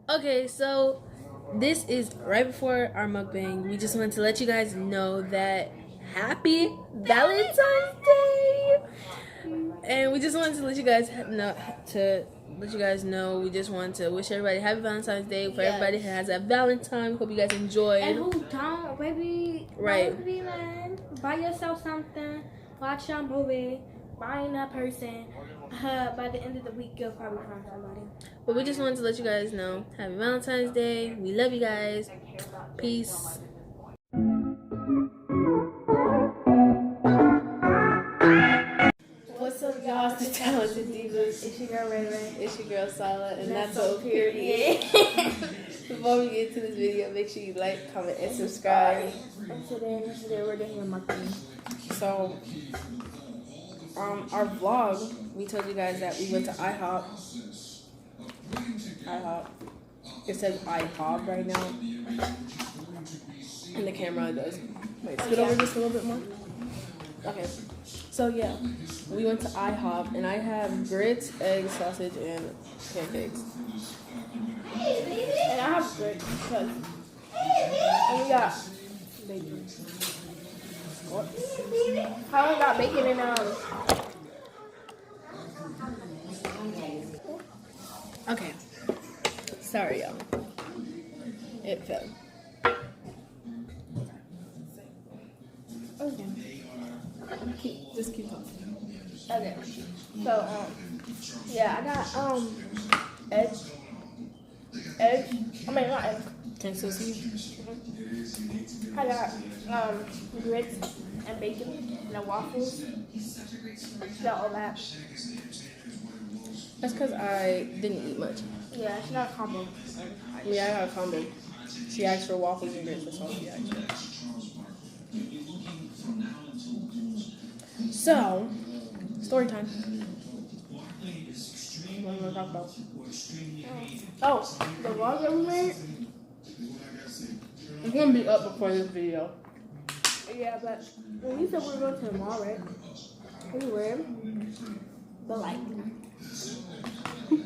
Okay, so this is right before our mukbang. We just wanted to let you guys know that happy Valentine's Day, and we just wanted to let you guys know. We just want to wish everybody happy Valentine's Day. For everybody who has a Valentine, hope you guys enjoy. And who don't, baby, Right. Baby, man, buy yourself something, watch your movie, buying a person. By the end of the week, you'll probably find somebody. But we just wanted to let you guys know happy Valentine's Day. We love you guys. Peace. What's up, y'all? It's the Talented Divas. It's your girl, Ray Ray. It's your girl, Sala, and that's so so period. Before we get into this video, make sure you like, comment, and subscribe. And today we're doing a mukbang. So, our vlog, we told you guys that we went to IHOP. It says IHOP right now. And the camera does. Wait, scoot over just a little bit more. Okay. So yeah, we went to IHOP, and I have grits, eggs, sausage, and pancakes. And I have grits because and we got bacon. What? I only got bacon and Okay. Sorry, y'all. It fell. Okay. Just keep talking. Okay. So yeah, I got eggs. I mean not eggs. Can you see? I got grits and bacon and then waffles. Got all that. That's because I didn't eat much. Yeah, it's not a combo. Yeah, I got a combo. She asked for waffles and grits, that's all she asked for. So, story time. What do you want to talk about? Oh, the vlog that we made? It's going to be up before this video. Yeah, but when we said we were going to the mall, right? We were. But like,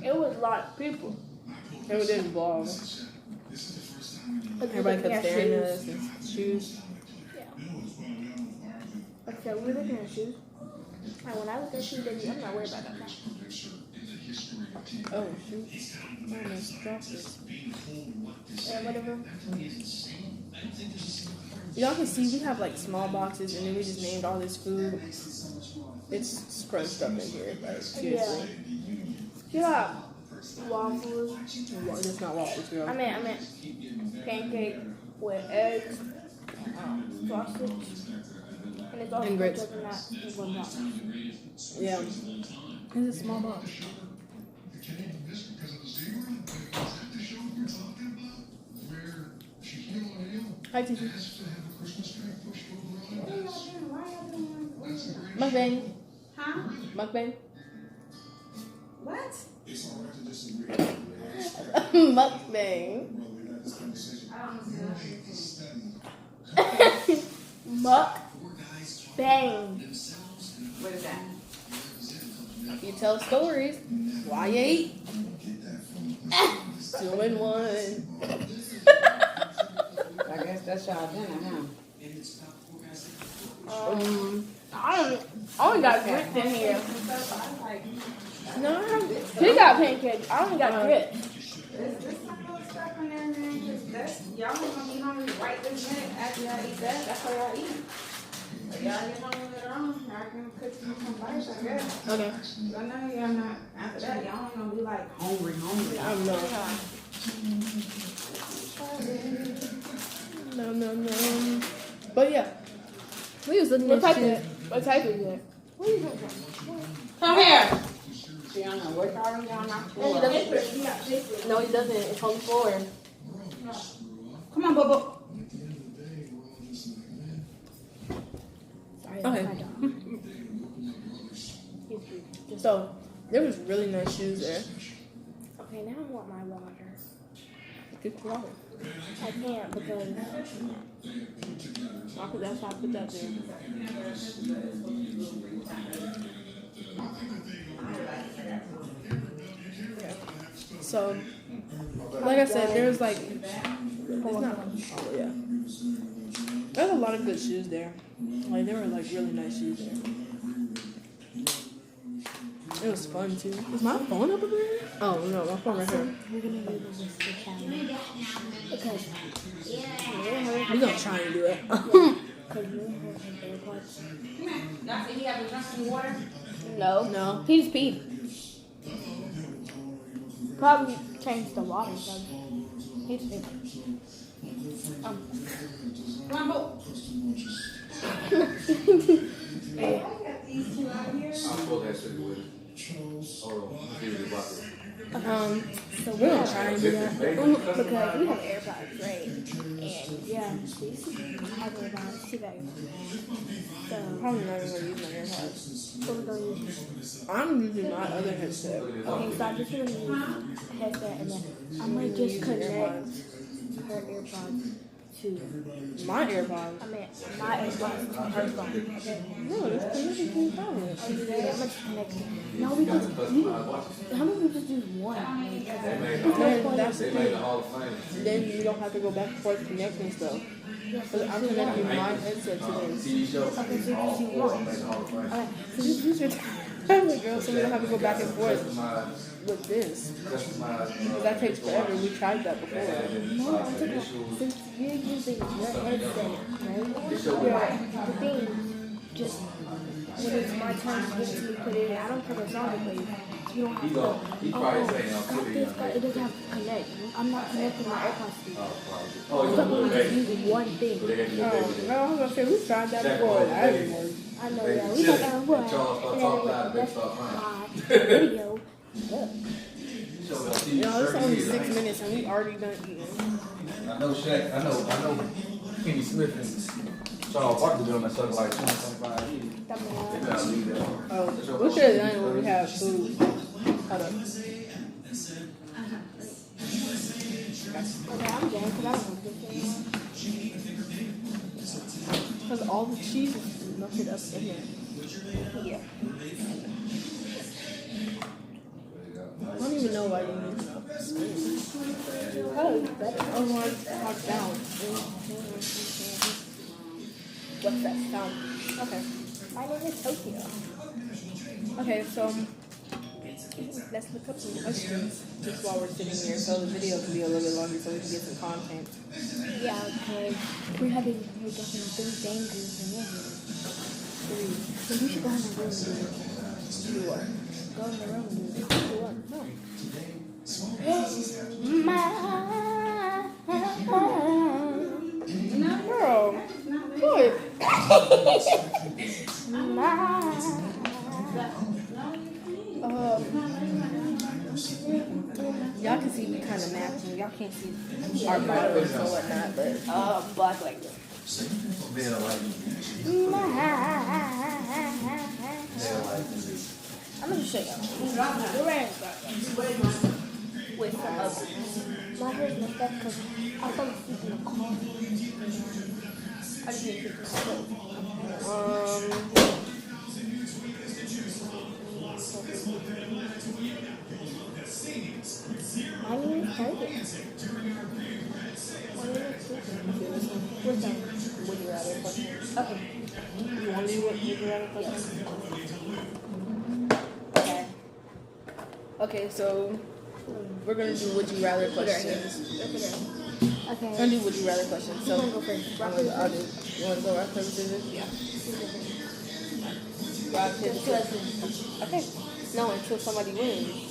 it was a lot of people. And we didn't vlog. Everybody kept staring at us and shoes. Yeah. Okay, we're looking at shoes. And when I look at shoes, baby, I'm not worried about that. Oh, shoot. I almost dropped it. Yeah, whatever. Y'all can see we have like small boxes, and then we just named all this food. It's scrunched up in here, like seriously. Yeah. Waffles. It's not waffles, girl. I meant pancake with eggs, sausage, and it's all And grits. in that in one box. Yeah. It's a small box. Hi, Titi. Mukbang. Huh? Mukbang. What? Mukbang. Muck bang. What is that? You tell stories. Why you eat? 2 in 1. I guess that's y'all dinner, huh? I only got grits in here. No, He got pancakes. I only got grits. Is this some little stuff in there, man? Cause that's y'all ain't gonna be hungry right this minute after y'all eat that. That's how y'all eat. But y'all get hungry later on. Y'all can cook some rice, I guess. okay. But now y'all not. After that, y'all ain't gonna be like hungry. I'm not. No. But yeah, we was looking at shoes. What type is it? Come here. See, I'm gonna work hard on y'all not No, he doesn't. No, he doesn't. It's on the floor. Come on, Bubba. Sorry, Okay. my dog. So there was really nice shoes there. Okay, now I want my water. Get the water. I can't because That's why I put that there. So Like I said, there's like, it's not. Oh yeah. There's a lot of good shoes there. Like there were like really nice shoes there. It was fun too. Is my phone up there? Oh no, my phone right here. We're gonna do the whisper challenge because We're gonna try and do it. because you have AirPods. Not that he have to drink some water. No, No. he just peed. Probably changed the water. So he just peed. Come on, Bo. Hey. These two out here. I'm supposed to actually with it. Hold on, I'll give you the bucket. So we're gonna try and do that. Because we have AirPods, right? And yeah, these have AirPods today. So Probably not even gonna use my AirPods. what we're gonna use. I'm using my other headset. Okay, so I'm just gonna use headset and then I might just connect her AirPods to My AirPods. I mean my AirPods to her phone. Okay. No, it's connected to your phone. I'll do that. I'm just connecting. No, we just how about we just do one? They made Then the that's the they made the thing. Hall of Fame. Then you don't have to go back and forth connecting stuff. But I'm connecting my headset to this. TV show. Okay, so you All do four one. made the Hall of Fame. Okay. So just use your tablet, girl, so we don't have to go back and That's forth my, with this. that's my. Because that takes forever. We tried that before. No, I'm talking about since you're using your headset, right? The thing just when it's my turn to get to put it in, I don't put a song to play. You don't have to go. He probably saying I'm Got this, it doesn't have to connect. I'm not connecting my AirPods to it. Oh, you So want we're to just do using one thing. They had to Oh, do no, I was gonna say we tried that before. That didn't work. I know, yeah. We got that one. Charles start talking loud, they start Video. You know, it's only 6 minutes and we already done eating. I know Shaq, I know Kenny Smith and Charles Barkley doing that stuff like 20, 25 years. They gotta leave that. Oh, we should have done it when we have food. Hold up. Okay, I'm done because I don't know this anymore. Because all the cheese is melted up in here. Yeah. I don't even know why you need to spoon. Oh, better. Oh, my down. What's that sound? Okay. My name is Tokyo. Okay, so let's look up some questions just while we're sitting here so the video can be a little bit longer so we can get some content. Yeah, because we're getting 3 bangers in here. 3. So we should go in the room and do it. Do what? Go in the room and do it. Do what? No. Girl, good. Y'all can see me kind of matching. Y'all can't see our bodies and whatnot, but Black like this. Being like, I'm gonna show you. We're wearing with some others. My hair's messed up because I fell asleep in the car. I just need to get this coat. My name is Target. What's that? would you rather question? Okay. You want to do what would you rather question? Okay. Okay, so we're gonna do would you rather questions. Okay. We're gonna do would you rather questions. So Who's gonna go first? Rock, paper, I'll do. You want to go rock paper scissors? Yeah. Rock paper scissors. Okay. No, until somebody wins.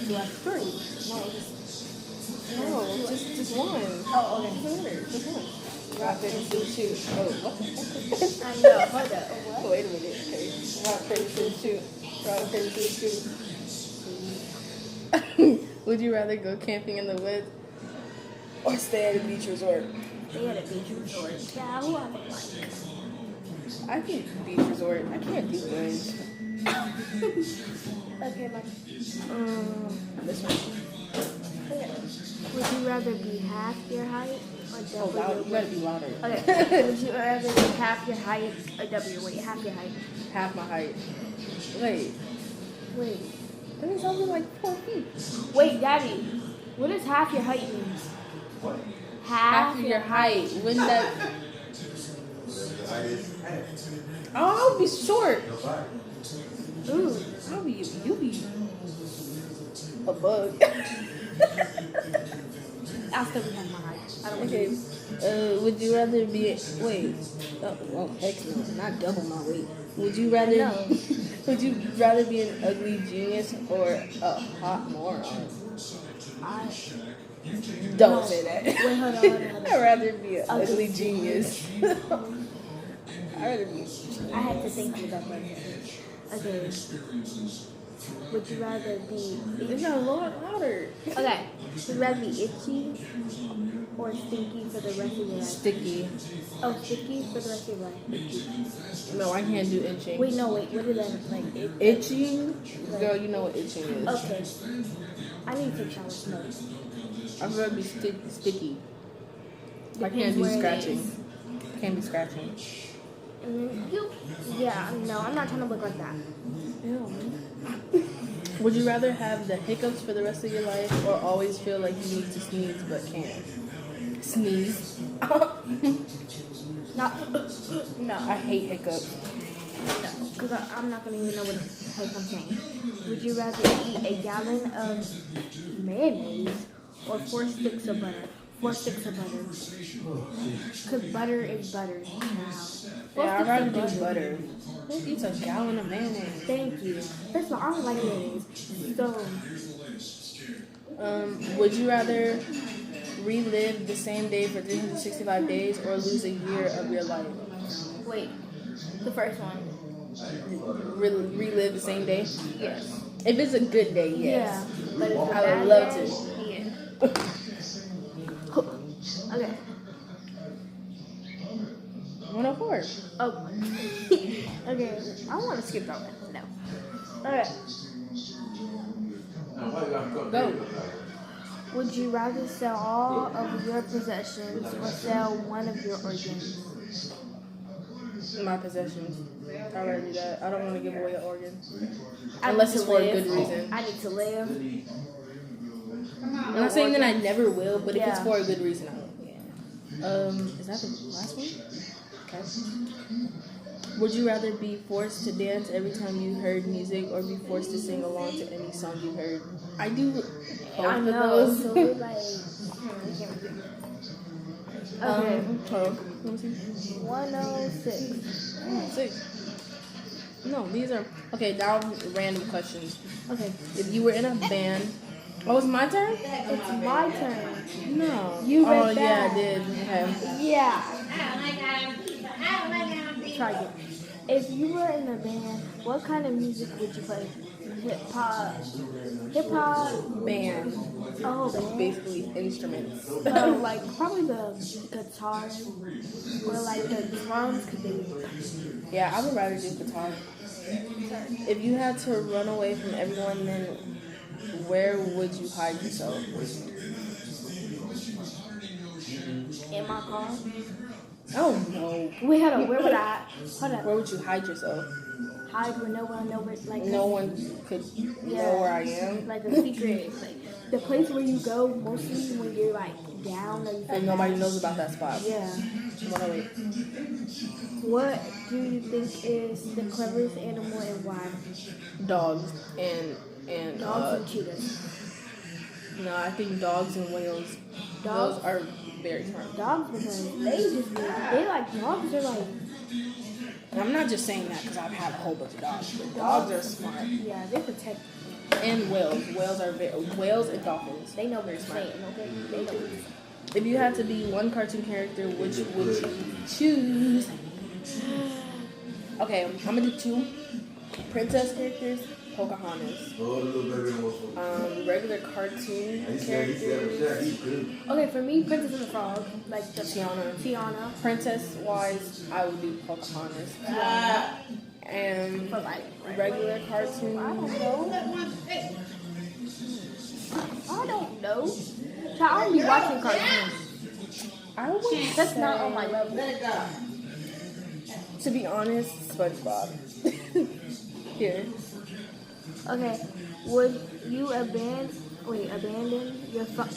Do I have 3? No, just one. Oh, okay. Just one. Rock paper scissors shoot. Oh, what the heck? I know. Hold up. What? Wait a minute. Okay. Rock paper scissors shoot. Rock paper scissors shoot. Would you rather go camping in the woods or stay at a beach resort? They had a beach resort. Yeah, who I would like. I think beach resort. I can't do woods. Okay, Mike. This one. Okay. Would you rather be half your height or Oh, double loud. your You weight? gotta be louder. Okay. Would you rather be half your height or double your weight? Half your height. Half my height. Wait. Wait. That means only like 4 feet. Wait, Daddy. What does half your height mean? What? Half of your height. Wouldn't that? Oh, I'll be short. Ooh. I'll be you be a bug. I'll still be half my height. I don't Okay. Would you rather be wait? Oh heck no, not double my weight. Would you rather? No. Would you rather be an ugly genius or a hot moron? I Don't No. say that. Wait, hold on. I'd rather be an Ugly ugly genius. I'd rather be. I had to think about that. Okay. Would you rather be It's not a lot louder. okay? Would you rather be itchy or stinky for the rest of your life? Sticky. Oh, sticky for the rest of your life. Itchy. No, I can't do itching. Wait, no, wait. What did that like? Itching? Girl, you know what itching is. Okay. I need to take showers. No. I'd rather be sticky. I Depends can't do where it scratching. is. Can't be scratching. Yeah, no, I'm not trying to look like that. Would you rather have the hiccups for the rest of your life or always feel like you need to sneeze but can't? Sneeze. No, I hate hiccups. no, because I'm not going to even know what the heck I'm saying. Would you rather eat a gallon of mayonnaise or 4 sticks of butter? 4 sticks of butter. Because butter is butter now. Yeah, I'd rather do butter. butter. Who eats a gallon of mayonnaise? Thank you. First of all, I don't like mayonnaise. So, Would you rather relive the same day for 365 days or lose a year of your life? wait. The first one. Relive the same day? Yes. If it's a good day, yes. Yeah. But it's a I would bad love day, to. Yeah. Okay. 104. Oh. Okay. I want to skip that one. No. Okay. Go. Would you rather sell all of your possessions or sell one of your organs? My possessions. I'd rather do that. I don't want to give away an organ. I Unless need it's to for a live. good reason. I need to live. I'm not saying that I never will, but if it's Yeah. for a good reason, I will. Is that the last one? Okay. Would you rather be forced to dance every time you heard music or be forced to sing along to any song you heard? I do both I of know. those. So we're like. Okay. Hold on. Let me see. 106. 6. No, these are okay. Now random questions. Okay. If you were in a band, oh, it's my turn. It's my turn. No. You read oh yeah, I that. did. Okay. Yeah. Try again. If you were in a band, what kind of music would you play? Hip hop. Hip hop. Band. Oh, So band. basically instruments. Oh, like probably the guitar or like the drums could be. Yeah, I would rather do guitar. If you had to run away from everyone, then where would you hide yourself? In my car. Oh no. Wait, hold on. Where would I? Hold Where on. would you hide yourself? Hide where no one knows. Like No one could know where I am. Like a secret. Like the place where you go mostly when you're like down or you feel And nobody knows about that spot. Yeah. 108. What do you think is the cleverest animal and why? Dogs and Dogs and cheetahs. no, I think dogs and whales. Dogs? Those are very smart. Dogs because they like dogs are like I'm not just saying that because I've had a whole bunch of dogs, but dogs are smart. yeah, they protect. And whales. Whales and dolphins. They know Very what smart. you're saying, okay? They know what you're saying. If you had to be one cartoon character, which would you choose? Okay, I'm gonna do 2 princess characters. Pocahontas. Regular cartoon characters. Okay, for me, Princess and the Frog, like the Tiana. Princess wise, I would do Pocahontas. And But like regular I cartoon. don't know. I don't know. So I don't be watching cartoons. I would That's not on my level. To be honest, SpongeBob. Here. Okay, would you abandon Wait, abandon your phone.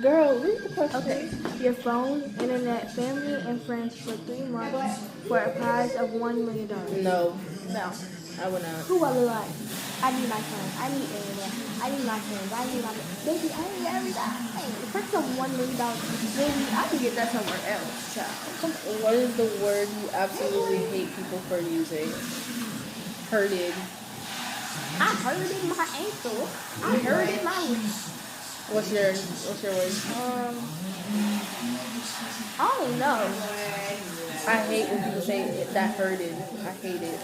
Girl, read the question. Okay. Your phone, internet, family, and friends for 3 months for a prize of $1 million. No, No. I would not. Who I look like? I need my phone. I need internet. I need my friends. I need my baby. I need everything. For some $1 million, baby, I can get that somewhere else, child. Come on. What is the word you absolutely hate people for using? Hurted. I hurted my ankle. I hurted my wrist. What's your word? I don't know. I hate when people say that hurted. I hate it.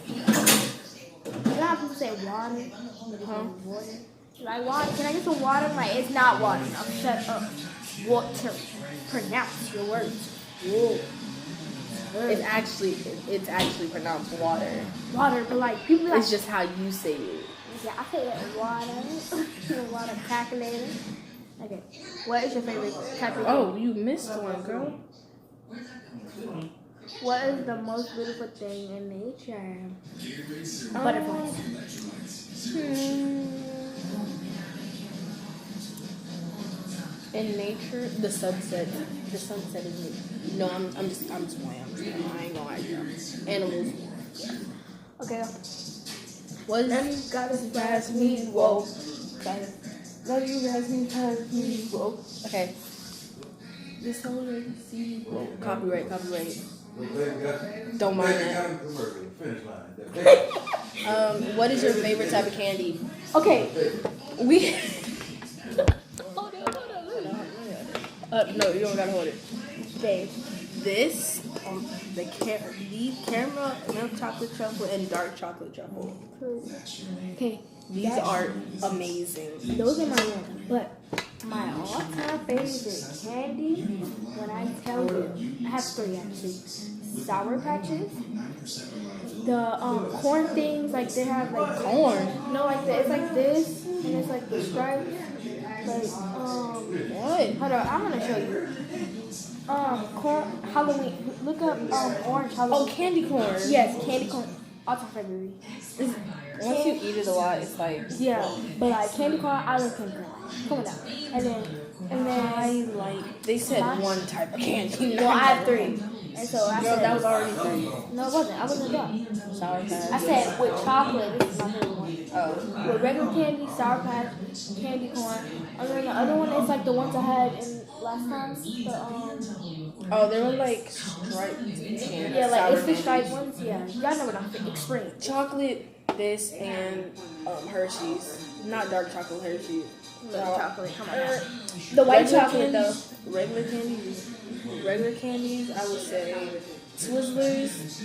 You know how people say water? Huh? Water. Like water. Can I get some water? I'm like, it's not water. Now shut up. Water. Pronounce your words. Whoa. It's actually pronounced water. Water, but like people be like, It's just how you say it. yeah, I say that water. Water calculator. Okay. What is your favorite type of Oh, you missed one, girl. What is the most beautiful thing in nature? Butterflies. In nature, the sunset. The sunset is me. No, I'm just playing. I ain't gonna lie to you. Animals. Okay. What Then is gotta pass me? Whoa. Let you pass me, whoa. Okay. This whole see. Whoa. Copyright. Don't mind that. What is your favorite type of candy? Okay. We. No, you don't gotta hold it. Babe. This, these caramel, milk chocolate truffle, and dark chocolate truffle. Okay. These are amazing. Those are my ones. But my all-time favorite candy, when I tell you, I have 3 actually. Sour Patches. The corn things, like they have like Corn. No, like it's like this, and it's like the stripes. Like What? hold on, I'm gonna show you. Corn Halloween. Look up orange Halloween. Oh, candy corn. Yes, candy corn. All-time favorite. Once you eat it a lot, it's like. Yeah, but like candy corn, I love candy corn. Come on now. And then I like. They said one type of candy. no, I have 3. And so I Girl, said that was already 3. no, it wasn't. I wasn't done. Sour Patch. I said with chocolate. This is my favorite one. Oh. With regular candy, Sour Patch, candy corn, and then the other one is like the ones I had in last time. Oh, they were like striped candy. Yeah, like sour it's the candy. striped ones. Yeah, y'all know what I'm saying. Extreme. Chocolate, this, and Hershey's. Not dark chocolate Hershey's. Chocolate. Come on. The white Regular chocolate though. candies, regular candies, I would say Twizzlers,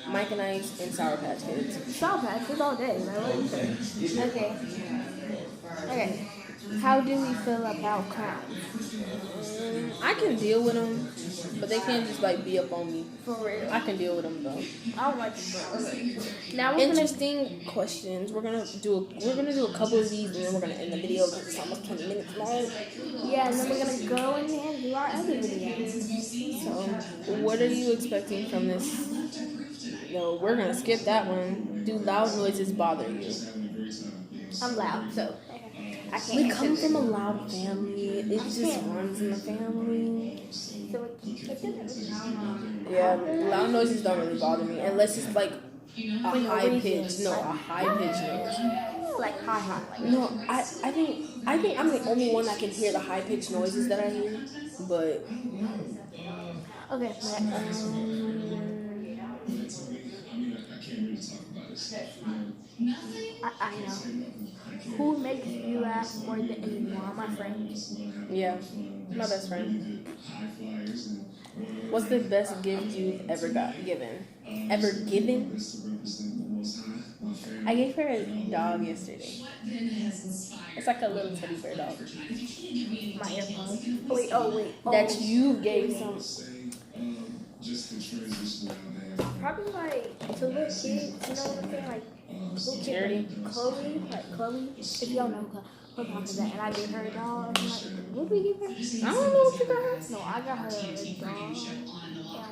Mike and Ike's, and Sour Patch Kids. Sour Patch is all day. Like, what do you say? Okay. How do we feel about clowns? I can deal with them, but they can't just like be up on me. For real. I can deal with them though. I don't like them, bro. Now we're gonna. Interesting questions. We're gonna do a couple of these, and then we're gonna end the video because it's almost 20 minutes long. Yeah, and then we're gonna go in there and do our other videos. So, what are you expecting from this? No, we're gonna skip that one. Do loud noises bother you? I'm loud, so I can't. We come from a loud family. It just runs in the family. So Yeah, loud noises don't really bother me unless it's like a high pitch. No, a high pitch noise. like high. Like, No, I think I'm the only one that can hear the high pitched noises that I hear. But okay. I know. Who makes you laugh more than anyone? My friends. yeah, my best friend. What's the best gift you've ever given? Ever given? I gave her a dog yesterday. It's like a little teddy bear dog. My AirPods. Wait. That you gave some. Probably like to little kids. You know what I'm saying? Like little kid, Charity? like Chloe. If y'all know her mom is that, and I gave her a dog. I'm like, what did we give her? I don't know what you got her. No, I got her a dog.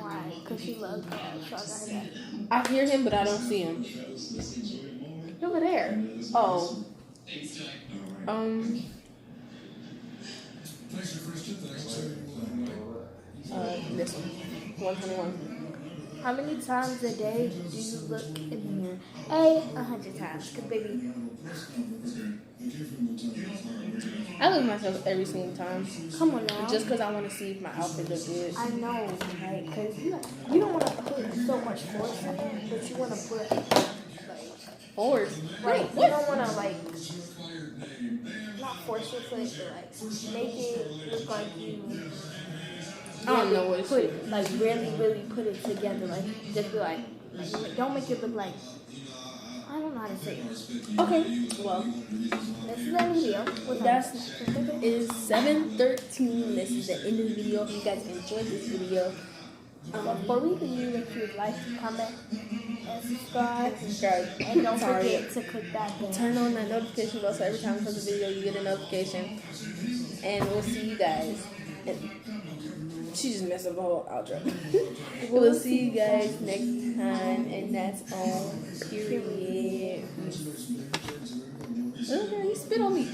And like, cause she loves dogs, so I got her that. I hear him, but I don't see him. Over there. Oh. This one. 121. How many times a day do you look in the mirror? 100 times. Cause baby, I look at myself every single time. come on now. Just because I want to see if my outfit looks good. I know, right? Cause you don't want to put so much force in it, but you want to put like Force. like you don't want to like not force your foot, but like make it look like you. I don't know what it's put it, like really put it together. Like just be like don't make it look like I don't know how to say it. Okay. Well, This is the end of the video. it is 7:13. This is the end of the video. If you guys enjoyed this video, Before we leave, if you'd like to comment and subscribe, and don't Sorry. forget to click that bell. Turn on that notification bell so every time I post a video, you get a notification. And we'll see you guys. She just messed up the whole outro. We'll see you guys next time, and that's all. Period. Okay, you spit on me.